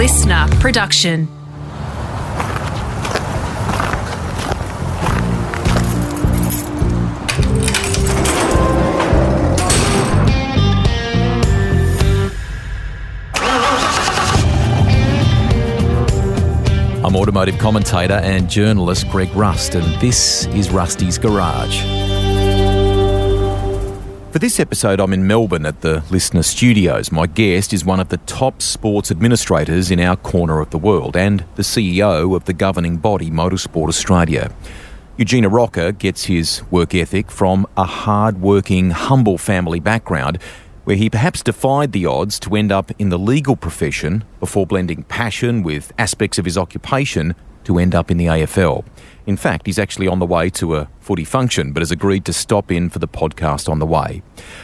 listener production. I'm automotive commentator and journalist Greg Rust, and this is Rusty's Garage. For this episode, I'm in Melbourne at the Listener Studios. My guest is one of the top sports administrators in our corner of the world and the CEO of the governing body, Motorsport Australia. Eugene Arocca gets his work ethic from a hard-working, humble family background where he perhaps defied the odds to end up in the legal profession before blending passion with aspects of his occupation to end up in the AFL. In fact, he's actually on the way to a footy function, but has agreed to stop in for the podcast on the way.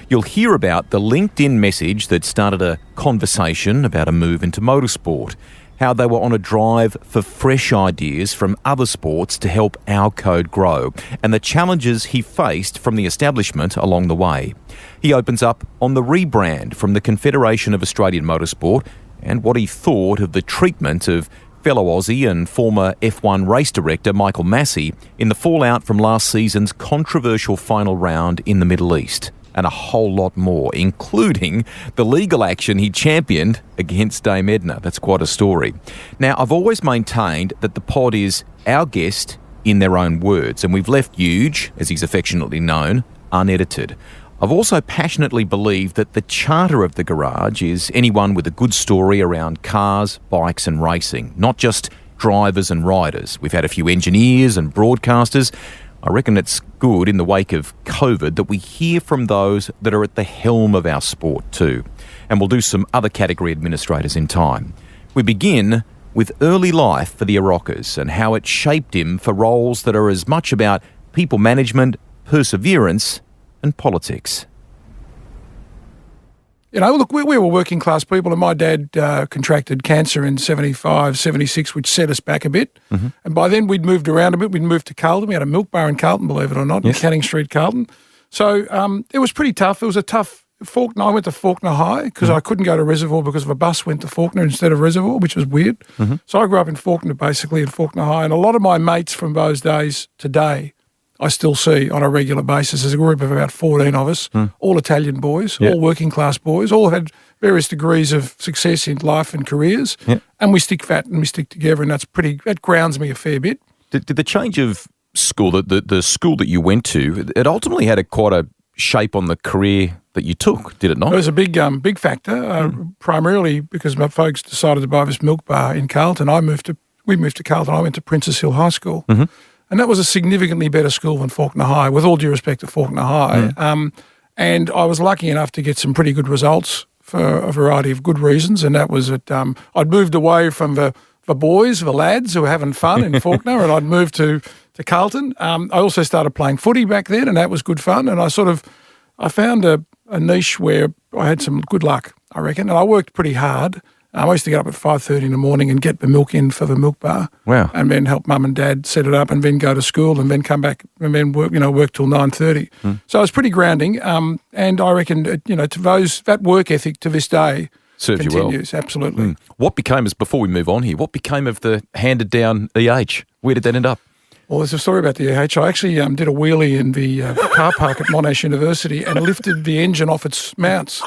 You'll hear about the LinkedIn message that started a conversation about a move into motorsport, how they were on a drive for fresh ideas from other sports to help our code grow, and the challenges he faced from the establishment along the way. He opens up on the rebrand from the Confederation of Australian Motorsport and what he thought of the treatment of fellow Aussie and former F1 race director Michael Massey in the fallout from last season's controversial final round in the Middle East, and a whole lot more, including the legal action he championed against Dame Edna. That's quite a story. Now, I've always maintained that the pod is our guest in their own words, and we've left Huge, as he's affectionately known, unedited. I've also passionately believed that the charter of the garage is anyone with a good story around cars, bikes and racing, not just drivers and riders. We've had a few engineers and broadcasters. I reckon it's good in the wake of COVID that we hear from those that are at the helm of our sport too. And we'll do some other category administrators in time. We begin with early life for the Aroccas and how it shaped him for roles that are as much about people management, perseverance and politics. You know, look, we were working class people, and my dad contracted cancer in 75, 76, which set us back a bit. Mm-hmm. And by then we'd moved around a bit. We'd moved to Carlton. We had a milk bar in Carlton, believe it or not, yes. in Canning Street, Carlton. So it was pretty tough. It was a tough Faulkner. I went to Faulkner High because I couldn't go to Reservoir because of a bus went to Faulkner instead of Reservoir, which was weird. Mm-hmm. So I grew up in Faulkner, basically, in Faulkner High. And a lot of my mates from those days today I still see on a regular basis. There's a group of about 14 of us, all Italian boys, all working class boys, all had various degrees of success in life and careers, and we stick fat and we stick together, and that grounds me a fair bit. Did the change of school, the school that you went to, it ultimately had quite a shape on the career that you took, did it not? It was a big factor, primarily because my folks decided to buy this milk bar in Carlton. We moved to Carlton. I went to Princess Hill High School. Mm-hmm. And that was a significantly better school than Faulkner High, with all due respect to Faulkner High. And I was lucky enough to get some pretty good results for a variety of good reasons. And that was that I'd moved away from the boys, the lads who were having fun in Faulkner, and I'd moved to Carlton. I also started playing footy back then, and that was good fun. And I found a niche where I had some good luck, I reckon. And I worked pretty hard. I used to get up at 5:30 in the morning and get the milk in for the milk bar. Wow. And then help mum and dad set it up and then go to school and then come back and then work till 9:30. So it was pretty grounding. And I reckon, that work ethic to this day serves continues. You well. Absolutely. What became, before we move on here, what became of the handed down EH? Where did that end up? Well, there's a story about the EH. I actually did a wheelie in the car park at Monash University and lifted the engine off its mounts.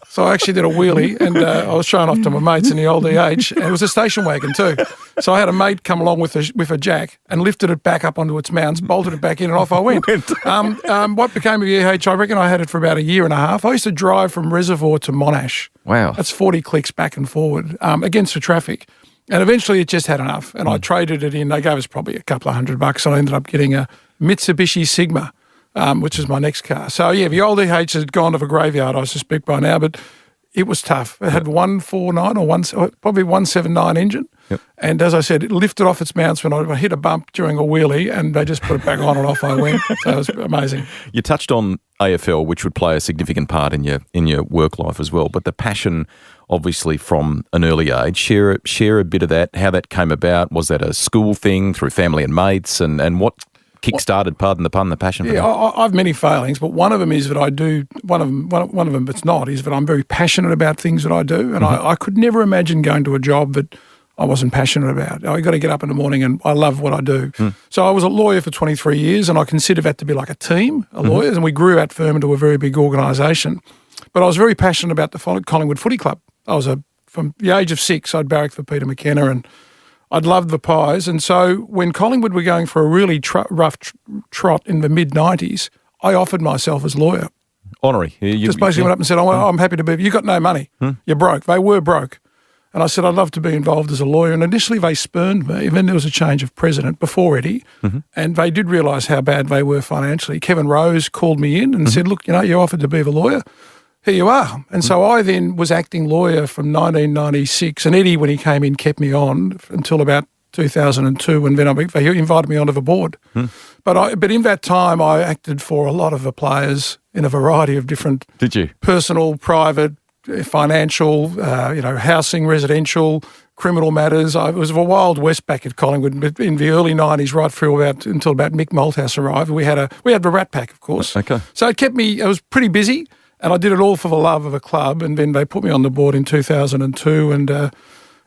So I actually did a wheelie, and I was showing off to my mates in the old EH, and it was a station wagon too. So I had a mate come along with a jack and lifted it back up onto its mounts, bolted it back in, and off I went. What became of the EH, I reckon I had it for about a year and a half. I used to drive from Reservoir to Monash. Wow. That's 40 clicks back and forward against the traffic. And eventually it just had enough, and I traded it in. They gave us probably a couple of $100, and I ended up getting a Mitsubishi Sigma, which is my next car. So, the old EH had gone to the graveyard, I suspect, by now, but it was tough. It had 149 or probably 179 engine. Yep. And as I said, it lifted off its mounts when I hit a bump during a wheelie, and they just put it back on and off I went. So it was amazing. You touched on AFL, which would play a significant part in your work life as well, but the passion, obviously, from an early age. Share a bit of that, how that came about. Was that a school thing through family and mates, and what kick-started, pardon the pun, the passion for Yeah, that? I have many failings, but one of them is that I do. One of them that's not is that I'm very passionate about things that I do, and I could never imagine going to a job that I wasn't passionate about. I got to get up in the morning, and I love what I do. So I was a lawyer for 23 years, and I consider that to be like a team of lawyers, and we grew that firm into a very big organisation. But I was very passionate about the Collingwood Footy Club. From the age of 6, I'd barrack for Peter McKenna, and I'd loved the Pies. And so when Collingwood were going for a really rough trot in the mid-90s, I offered myself as lawyer. Honorary. Just basically went up and said, I'm happy to be. You got no money. You're broke. They were broke. And I said, I'd love to be involved as a lawyer. And initially they spurned me. Then there was a change of president before Eddie. And they did realise how bad they were financially. Kevin Rose called me in and said, look, you offered to be the lawyer. Here you are. And so I then was acting lawyer from 1996. And Eddie, when he came in, kept me on until about 2002. And then they invited me onto the board. But in that time, I acted for a lot of the players in a variety of different Did you? Personal, private, financial, housing, residential, criminal matters. It was a wild west back at Collingwood in the early 90s, right through until about Mick Malthouse arrived. We had the Rat Pack, of course. Okay. So it kept me. I was pretty busy, and I did it all for the love of the club. And then they put me on the board in 2002, and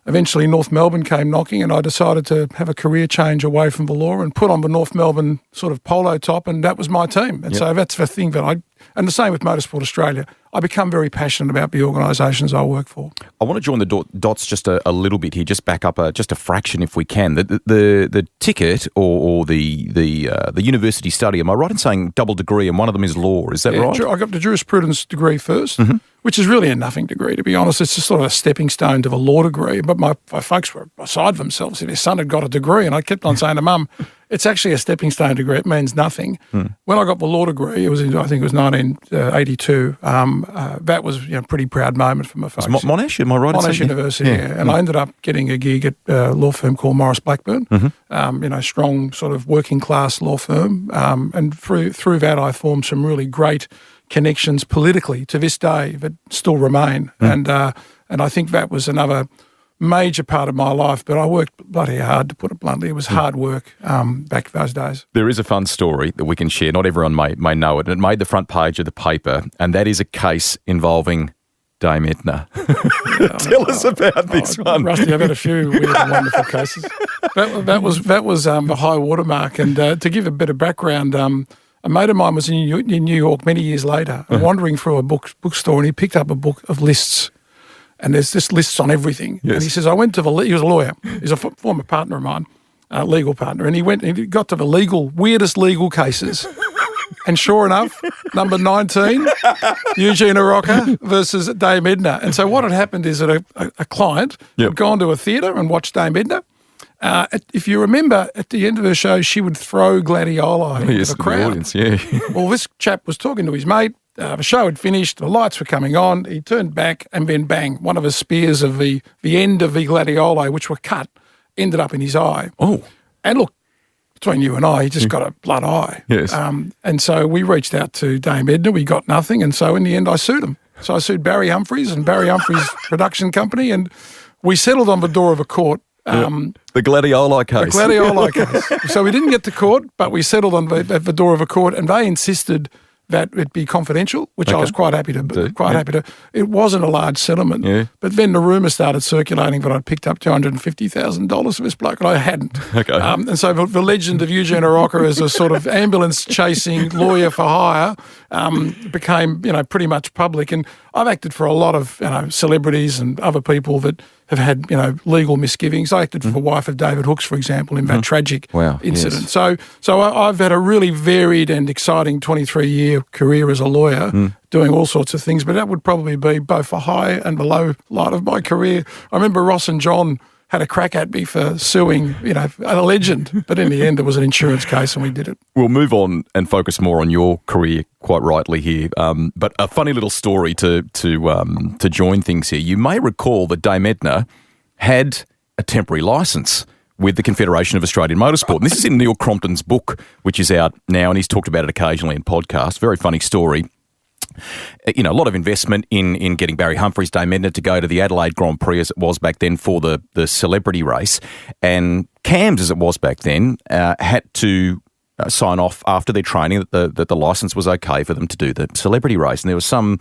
eventually North Melbourne came knocking, and I decided to have a career change away from the law and put on the North Melbourne sort of polo top, and that was my team. And so that's the thing and the same with Motorsport Australia. I become very passionate about the organisations I work for. I want to join the dots just a little bit here, just back up just a fraction if we can. The ticket or the university study, am I right in saying double degree and one of them is law, is that right? I got the jurisprudence degree first, which is really a nothing degree, to be honest. It's just sort of a stepping stone to the law degree. But my folks were beside themselves. Their son had got a degree, and I kept on saying to Mum, it's actually a stepping stone degree. It means nothing. When I got the law degree, I think it was 1982. That was a pretty proud moment for my folks. Monash, am I right? Monash University, yeah. And I ended up getting a gig at a law firm called Morris Blackburn, strong sort of working class law firm. And through that, I formed some really great connections politically to this day that still remain. And I think that was another major part of my life, but I worked bloody hard, to put it bluntly. It was hard work back those days. There is a fun story that we can share. Not everyone may know it. It made the front page of the paper, and that is a case involving Dame Edna. Tell us about this one. Rusty, I've had a few weird and wonderful cases. That was the high watermark. And to give a bit of background, a mate of mine was in New York many years later, wandering through a bookstore, and he picked up a book of lists. And there's just lists on everything. Yes. And he says, he was a lawyer. He's a former partner of mine, legal partner. And he got to the weirdest legal cases. And sure enough, number 19, Eugene Arocca versus Dame Edna. And so what had happened is that a client had gone to a theatre and watched Dame Edna. If you remember, at the end of the show, she would throw gladioli at the crowd. The audience, yeah. Well, this chap was talking to his mate. The show had finished, the lights were coming on, he turned back, and then bang, one of the spears of the end of the gladioli, which were cut, ended up in his eye. Oh. And look, between you and I, he just got a blood eye. Yes. And so we reached out to Dame Edna, we got nothing, and so in the end I sued him. So I sued Barry Humphries and Barry Humphries' production company, and we settled on the door of a court. The gladioli case. The gladioli case. So we didn't get to court, but we settled at the door of a court, and they insisted that it be confidential, which I was quite happy to do. It wasn't a large settlement, but then the rumour started circulating that I'd picked up $250,000 for this bloke, and I hadn't. Okay. And so the legend of Eugene Arocca as a sort of ambulance-chasing lawyer for hire became, pretty much public. And I've acted for a lot of, celebrities and other people that have had, legal misgivings. I acted for the wife of David Hooks, for example, in that tragic incident. Yes. So I've had a really varied and exciting 23-year career as a lawyer, doing all sorts of things, but that would probably be both the high and the low light of my career. I remember Ross and John had a crack at me for suing, a legend, but in the end it was an insurance case and we did it. We'll move on and focus more on your career, quite rightly here. But a funny little story to join things here. You may recall that Dame Edna had a temporary licence with the Confederation of Australian Motorsport. And this is in Neil Crompton's book, which is out now, and he's talked about it occasionally in podcasts. Very funny story. A lot of investment in getting Barry Humphries, Dame Edna to go to the Adelaide Grand Prix as it was back then for the celebrity race. And CAMS, as it was back then, had to sign off after their training that the licence was okay for them to do the celebrity race. And there was some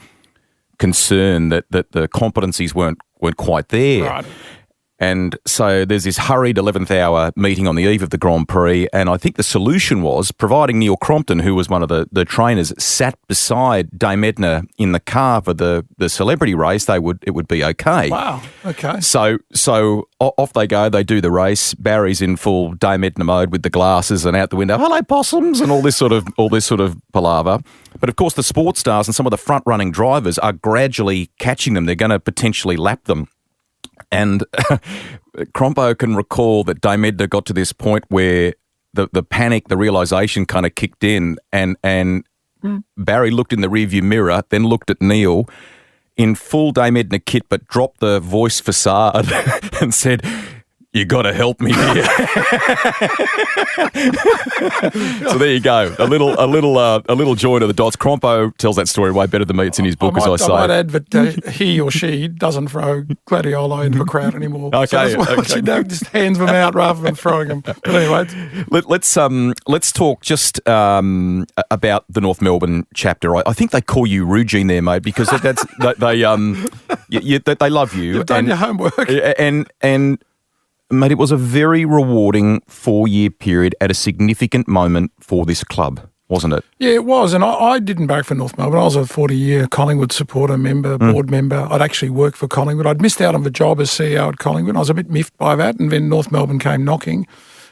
concern that the competencies weren't quite there. Right. And so there's this hurried 11th hour meeting on the eve of the Grand Prix, and I think the solution was, providing Neil Crompton, who was one of the trainers, sat beside Dame Edna in the car for the celebrity race, it would be okay. Wow, okay. So off they go, they do the race. Barry's in full Dame Edna mode with the glasses and out the window, hello possums, and all this sort of palaver. But of course the sports stars and some of the front-running drivers are gradually catching them. They're going to potentially lap them. And Crompo can recall that Dame Edna got to this point where the panic, the realisation kind of kicked in, and Barry looked in the rearview mirror, then looked at Neil in full Dame Edna kit, but dropped the voice facade and said, "You got to help me here." So there you go, a little join of the dots. Crompo tells that story way better than me. It's in his book, as I say. I might add, but he or she doesn't throw gladioli into a crowd anymore. Okay, so just hands them out rather than throwing them. But anyway, let's talk just about the North Melbourne chapter. I think they call you Eugene there, mate, because they love you. You've done your homework, and mate, it was a very rewarding 4-year period at a significant moment for this club, wasn't it? Yeah, it was. And I didn't barrack for North Melbourne. I was a 40-year Collingwood supporter, member, board member. I'd actually worked for Collingwood. I'd missed out on the job as CEO at Collingwood. I was a bit miffed by that. And then North Melbourne came knocking.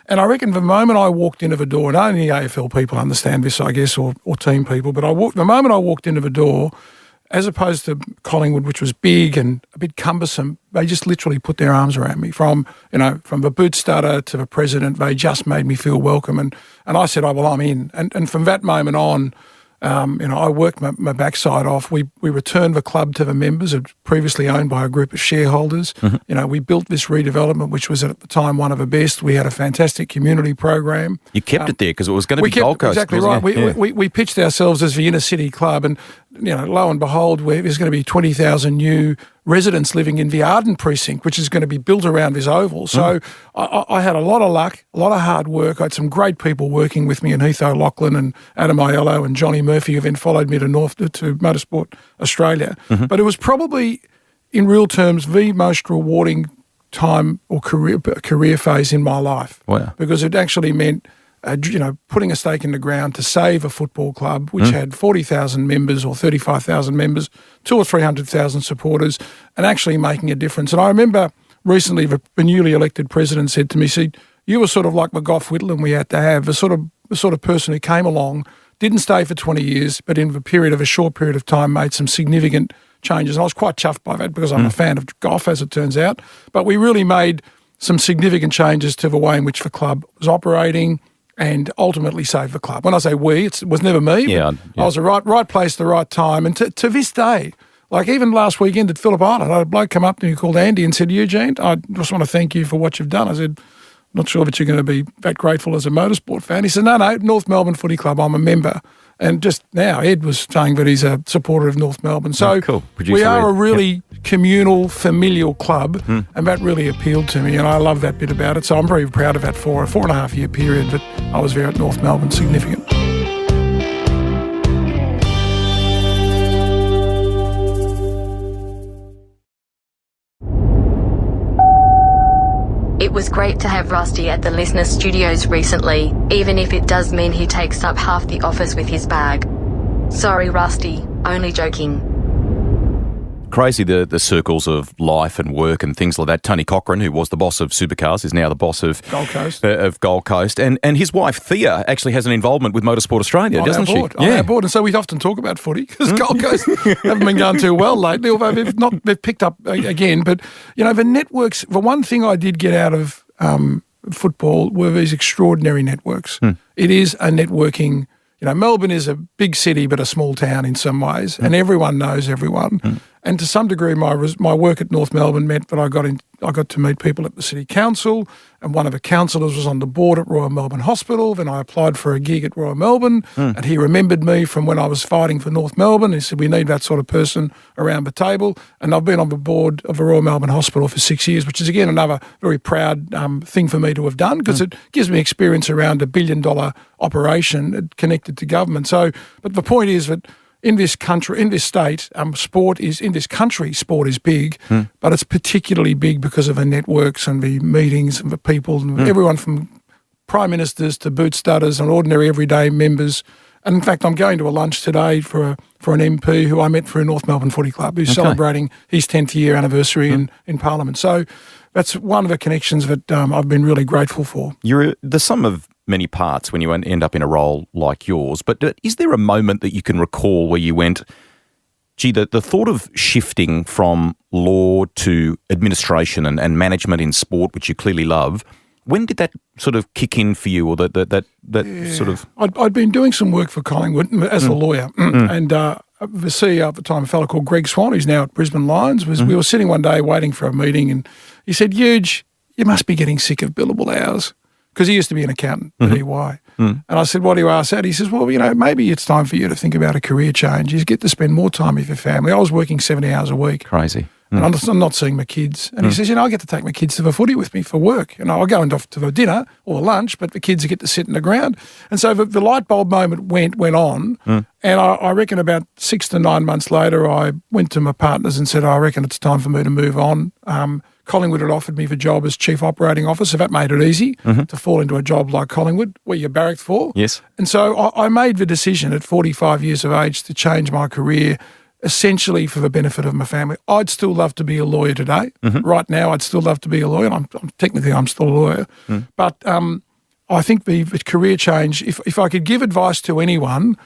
And I reckon the moment I walked into the door, and only AFL people understand this, I guess, or team people, but the moment I walked into the door, as opposed to Collingwood, which was big and a bit cumbersome, they just literally put their arms around me. From the boot starter to the president, they just made me feel welcome. And I said, well, I'm in. And from that moment on, I worked my backside off. We returned the club to the members. It was previously owned by a group of shareholders. Mm-hmm. We built this redevelopment, which was at the time one of the best. We had a fantastic community program. You kept it there because it was going to be Gold Coast. Exactly right. We pitched ourselves as the inner city club, and lo and behold, there's going to be 20,000 new residents living in the Arden precinct, which is going to be built around this oval. So I had a lot of luck, a lot of hard work. I had some great people working with me, and Heath O'Loughlin and Adam Aiello and Johnny Murphy, who then followed me to Motorsport Australia. Mm-hmm. But it was probably, in real terms, the most rewarding time or career phase in my life. Wow. Because it actually meant putting a stake in the ground to save a football club which had 40,000 members or 35,000 members, 200,000 or 300,000 supporters, and actually making a difference. And I remember recently the newly elected president said to me, "See, you were sort of like the Gough Whitlam we had to have, the sort of person who came along, didn't stay for 20 years, but in a short period of time made some significant changes." And I was quite chuffed by that because I'm a fan of Gough, as it turns out. But we really made some significant changes to the way in which the club was operating, and ultimately save the club. When I say we, it was never me. Yeah. I was the right place, the right time. And to this day, like even last weekend at Phillip Island, I had a bloke come up to me called Andy and said, "Eugene, I just want to thank you for what you've done." I said, "Not sure that you're going to be that grateful as a motorsport fan." He said, No, North Melbourne Footy Club, I'm a member. And just now, Ed was saying that he's a supporter of North Melbourne. So cool. We are a really communal, familial club, and that really appealed to me, and I love that bit about it. So I'm very proud of that for a 4.5-year period that I was there at North Melbourne. Significant. It was great to have Rusty at the Listener Studios recently, even if it does mean he takes up half the office with his bag. Sorry, Rusty, only joking. Crazy the circles of life and work and things like that. Tony Cochran, who was the boss of Supercars, is now the boss of Gold Coast. And his wife, Thea, actually has an involvement with Motorsport Australia, doesn't she? On our board. And so we often talk about footy because Gold Coast haven't been going too well lately, although they've picked up again. But, the networks, the one thing I did get out of football were these extraordinary networks. It is a networking. Melbourne is a big city but a small town in some ways, and everyone knows everyone. And to some degree, my work at North Melbourne meant that I got to meet people at the City Council, and one of the councillors was on the board at Royal Melbourne Hospital. Then I applied for a gig at Royal Melbourne, and he remembered me from when I was fighting for North Melbourne. He said, we need that sort of person around the table. And I've been on the board of the Royal Melbourne Hospital for 6 years, which is, again, another very proud thing for me to have done, because it gives me experience around $1 billion operation connected to government. So, but the point is that in this country, in this state, sport is big, but it's particularly big because of the networks and the meetings and the people, and everyone from prime ministers to boot studders and ordinary everyday members. And in fact, I'm going to a lunch today for an MP who I met through North Melbourne Footy Club, who's celebrating his 10th year anniversary in Parliament. So that's one of the connections that I've been really grateful for. You're the sum of many parts when you end up in a role like yours, but is there a moment that you can recall where you went, gee, the thought of shifting from law to administration and management in sport, which you clearly love, when did that sort of kick in for you, or that sort of... I'd been doing some work for Collingwood as a lawyer, and the CEO at the time, a fellow called Greg Swan, who's now at Brisbane Lions, we were sitting one day waiting for a meeting, and he said, Huge, you must be getting sick of billable hours. Because he used to be an accountant at EY. And I said, what do you ask that? He says, well, maybe it's time for you to think about a career change. You get to spend more time with your family. I was working 70 hours a week. Crazy. And I'm not seeing my kids. And he says, I get to take my kids to the footy with me for work. I'll go off to the dinner or lunch, but the kids get to sit in the ground. And so the light bulb moment went on. And I reckon about 6 to 9 months later, I went to my partners and said, I reckon it's time for me to move on. Collingwood had offered me the job as Chief Operating Officer. That made it easy to fall into a job like Collingwood, where you're barracked for. Yes. And so I made the decision at 45 years of age to change my career, essentially for the benefit of my family. I'd still love to be a lawyer today. Right now, I'd still love to be a lawyer. I'm still a lawyer. But I think the career change, if I could give advice to anyone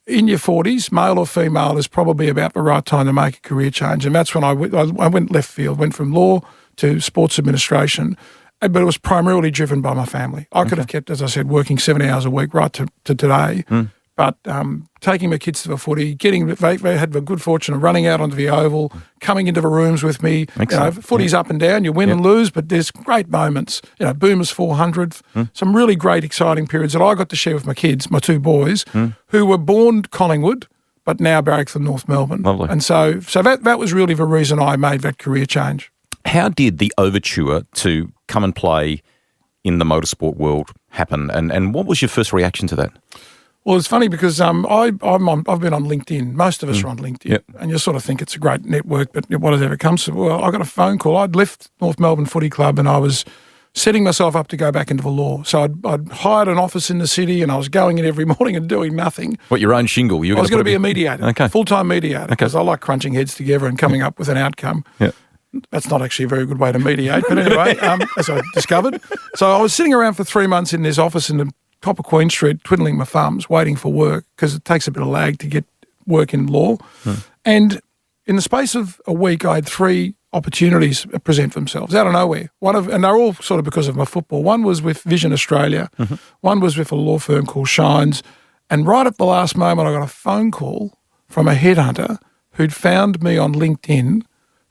in your 40s, male or female, is probably about the right time to make a career change. And that's when I went left field, went from law to sports administration, but it was primarily driven by my family. I could have kept, as I said, working 70 hours a week right to today, but taking my kids to the footy, they had the good fortune of running out onto the oval, coming into the rooms with me. Footy's up and down, you win and lose, but there's great moments. Boomers 400th, some really great, exciting periods that I got to share with my kids, my two boys, who were born Collingwood, but now barracked for North Melbourne. Lovely. And so that was really the reason I made that career change. How did the overture to come and play in the motorsport world happen, and what was your first reaction to that? Well, it's funny because I've been on LinkedIn. Most of us are on LinkedIn, and you sort of think it's a great network, but whatever comes to, well, I got a phone call. I'd left North Melbourne Footy Club, and I was setting myself up to go back into the law. So I'd hired an office in the city, and I was going in every morning and doing nothing. What, your own shingle? I was going to be a mediator, full-time mediator, because I like crunching heads together and coming up with an outcome. That's not actually a very good way to mediate, but anyway, as I discovered. So I was sitting around for 3 months in this office in the top of Queen Street, twiddling my thumbs, waiting for work, because it takes a bit of lag to get work in law. And in the space of a week, I had 3 opportunities present themselves out of nowhere. And they're all sort of because of my football. One was with Vision Australia. One was with a law firm called Shines. And right at the last moment, I got a phone call from a headhunter who'd found me on LinkedIn,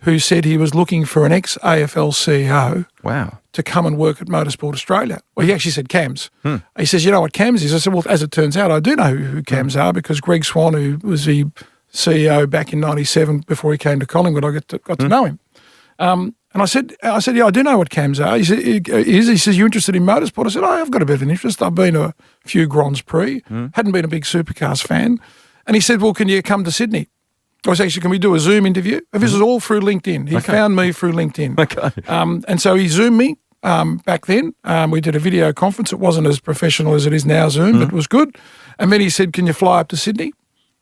who said he was looking for an ex-AFL CEO to come and work at Motorsport Australia. Well, he actually said CAMS. He says, you know what CAMS is? I said, well, as it turns out, I do know who CAMS are, because Greg Swan, who was the CEO back in 97 before he came to Collingwood, I got to know him. And I said, yeah, I do know what CAMS are. He says, you interested in motorsport? I said, I've got a bit of an interest. I've been to a few Grands Prix, hadn't been a big supercars fan. And he said, well, can you come to Sydney? I was actually, can we do a Zoom interview? This is all through LinkedIn. He found me through LinkedIn. And so he Zoomed me back then. We did a video conference. It wasn't as professional as it is now, Zoom, but it was good. And then he said, can you fly up to Sydney?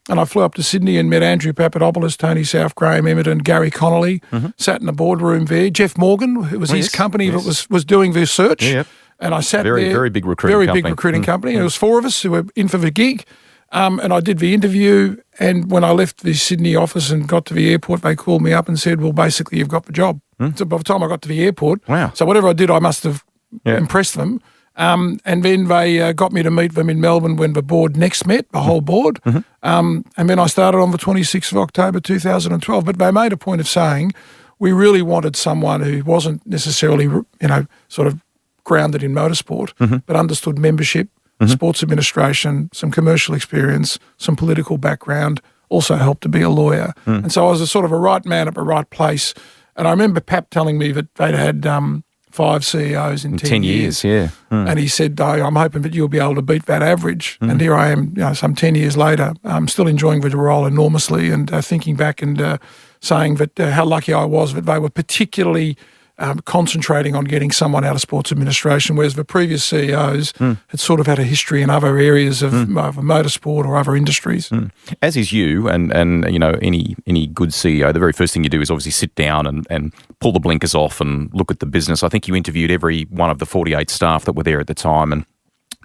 And I flew up to Sydney and met Andrew Papadopoulos, Tony South, Graham Emmerton, Gary Connolly, sat in the boardroom there. Jeff Morgan, who was his company that was doing the search. And I sat there. Very big recruiting company. And there was 4 of us who were in for the gig. And I did the interview, and when I left the Sydney office and got to the airport, they called me up and said, well, basically, you've got the job. So by the time I got to the airport, so whatever I did, I must have impressed them. And then they got me to meet them in Melbourne when the board next met, the whole board. And then I started on the 26th of October 2012. But they made a point of saying we really wanted someone who wasn't necessarily, sort of grounded in motorsport, but understood membership, sports administration, some commercial experience, some political background, also helped to be a lawyer. And so I was a sort of a right man at the right place. And I remember Pap telling me that they'd had 5 CEOs in 10 years. Yeah. And he said, I'm hoping that you'll be able to beat that average. And here I am, some 10 years later, I'm still enjoying the role enormously and thinking back and saying that how lucky I was that they were particularly concentrating on getting someone out of sports administration, whereas the previous CEOs had sort of had a history in other areas of motorsport or other industries. As is you, and any good CEO, the very first thing you do is obviously sit down and pull the blinkers off and look at the business. I think you interviewed every one of the 48 staff that were there at the time and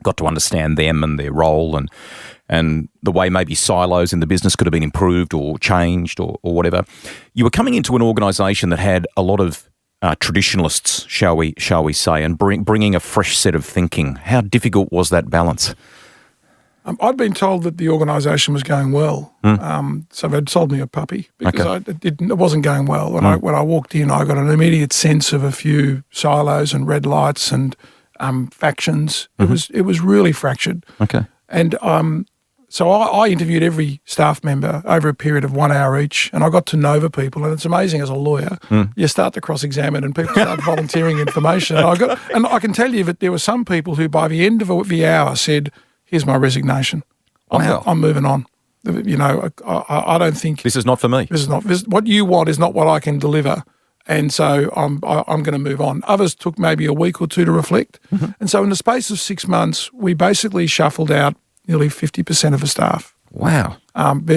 got to understand them and their role and the way maybe silos in the business could have been improved or changed or whatever. You were coming into an organisation that had a lot of traditionalists, shall we say, and bringing a fresh set of thinking. How difficult was that balance? I'd been told that the organisation was going well, so they'd sold me a puppy because it wasn't going well. When I walked in, I got an immediate sense of a few silos and red lights and factions. It was really fractured. Okay, and so I interviewed every staff member over a period of 1 hour each, and I got to know the people. And it's amazing as a lawyer, you start to cross-examine and people start volunteering information. And I can tell you that there were some people who by the end of the hour said, here's my resignation. I'm moving on. I don't think... This is not for me. What you want is not what I can deliver. And so I'm going to move on. Others took maybe a week or two to reflect. And so in the space of 6 months, we basically shuffled out nearly 50% of the staff. Wow. And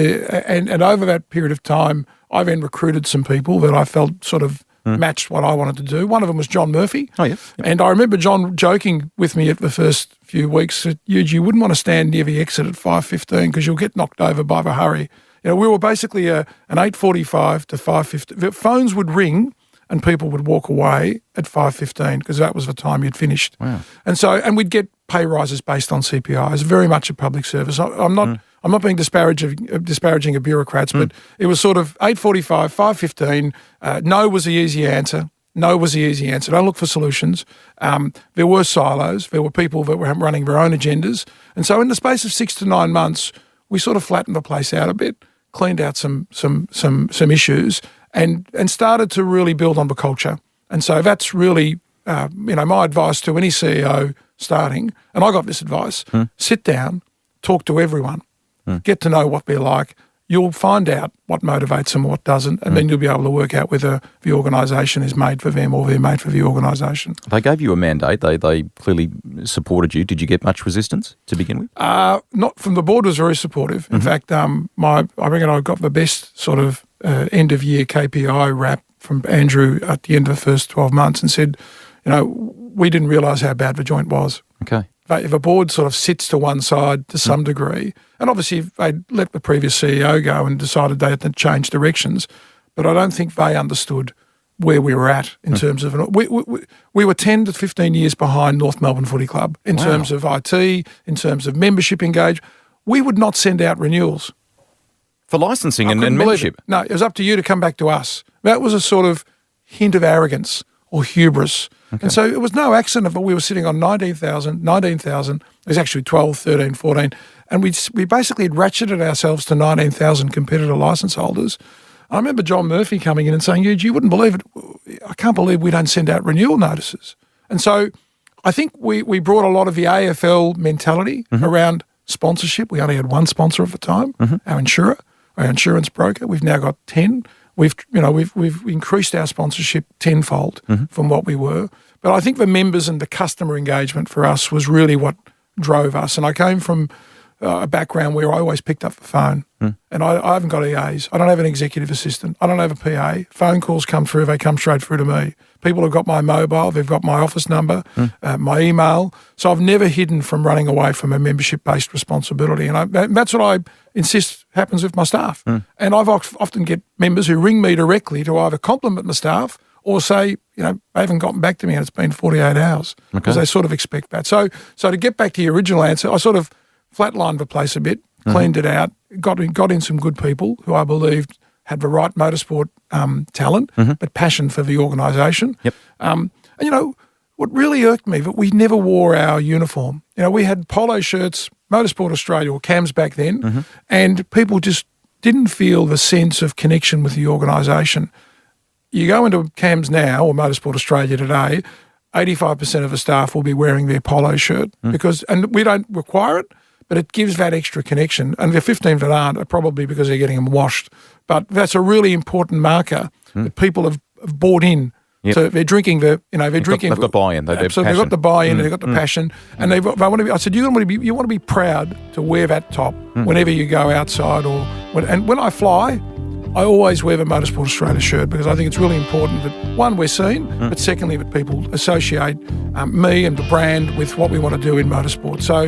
over that period of time, I then recruited some people that I felt sort of matched what I wanted to do. One of them was John Murphy. Oh, yeah. And I remember John joking with me at the first few weeks that, you wouldn't want to stand near the exit at 5:15 because you'll get knocked over by the hurry. We were basically an 8:45 to 5:15. The phones would ring and people would walk away at 5:15 because that was the time you'd finished. Wow. And we'd get pay rises based on CPI. It's very much a public service. I'm not being disparaging of bureaucrats, but it was sort of 8:45, 5:15. No was the easy answer. Don't look for solutions. There were silos. There were people that were running their own agendas. And so in the space of 6 to 9 months, we sort of flattened the place out a bit, cleaned out some issues, and started to really build on the culture. And so that's really, my advice to any CEO starting, and I got this advice, sit down, talk to everyone, get to know what they're like. You'll find out what motivates them and what doesn't, and then you'll be able to work out whether the organisation is made for them or they're made for the organisation. They gave you a mandate. They clearly supported you. Did you get much resistance to begin with? Not from the board. Was very supportive. In fact, I reckon I got the best sort of end-of-year KPI wrap from Andrew at the end of the first 12 months and said, we didn't realise how bad the joint was. Okay. If a board sort of sits to one side to some degree, and obviously they let the previous CEO go and decided they had to change directions, but I don't think they understood where we were at in terms of we were 10 to 15 years behind North Melbourne Footy Club in terms of IT, in terms of membership engagement. We would not send out renewals. For licensing and membership? No, it was up to you to come back to us. That was a sort of hint of arrogance or hubris. Okay. And so it was no accident that we were sitting on 19,000. It was actually 12, 13, 14. And we basically had ratcheted ourselves to 19,000 competitor licence holders. I remember John Murphy coming in and saying, you wouldn't believe it. I can't believe we don't send out renewal notices. And so I think we brought a lot of the AFL mentality around sponsorship. We only had one sponsor at the time, our insurer, our insurance broker. We've now got 10. We've increased our sponsorship tenfold from what we were. But I think the members and the customer engagement for us was really what drove us. And I came from a background where I always picked up the phone. And I haven't got EAs. I don't have an executive assistant. I don't have a PA. Phone calls come through. They come straight through to me. People have got my mobile. They've got my office number, my email. So I've never hidden from running away from a membership-based responsibility. And that's what I insist happens with my staff. And I've often get members who ring me directly to either compliment the staff or say, they haven't gotten back to me and it's been 48 hours because they sort of expect that. So to get back to your original answer, I sort of flatlined the place a bit, cleaned it out, got in some good people who I believed had the right motorsport talent, but passion for the organisation. Yep. And what really irked me, that we never wore our uniform. We had polo shirts, Motorsport Australia or CAMS back then, and people just didn't feel the sense of connection with the organisation. You go into CAMS now or Motorsport Australia today, 85% of the staff will be wearing their polo shirt and we don't require it, but it gives that extra connection. And the 15 that aren't are probably because they're getting them washed. But that's a really important marker that people have bought in. Yep. So they're drinking they've got buy-in. They've got the buy-in, they've got the passion, and they want to be. I said, you want to be proud to wear that top whenever you go outside and when I fly, I always wear the Motorsport Australia shirt because I think it's really important that, one, we're seen, but secondly, that people associate me and the brand with what we want to do in motorsport. So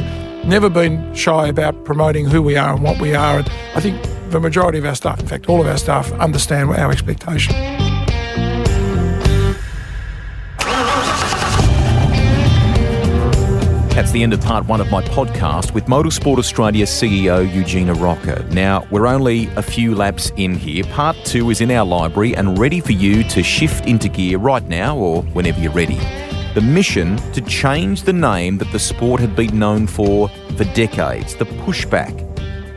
never been shy about promoting who we are and what we are. And I think the majority of our staff, in fact, all of our staff, understand our expectation. That's the end of part 1 of my podcast with Motorsport Australia CEO Eugene Arocca. Now, we're only a few laps in here. Part 2 is in our library and ready for you to shift into gear right now or whenever you're ready. The mission to change the name that the sport had been known for decades, the pushback.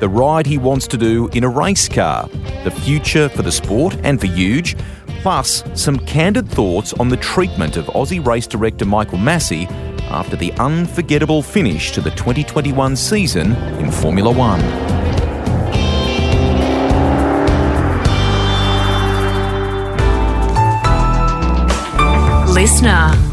The ride he wants to do in a race car, the future for the sport and for Huge, plus some candid thoughts on the treatment of Aussie race director Michael Massey after the unforgettable finish to the 2021 season in Formula One. Listener.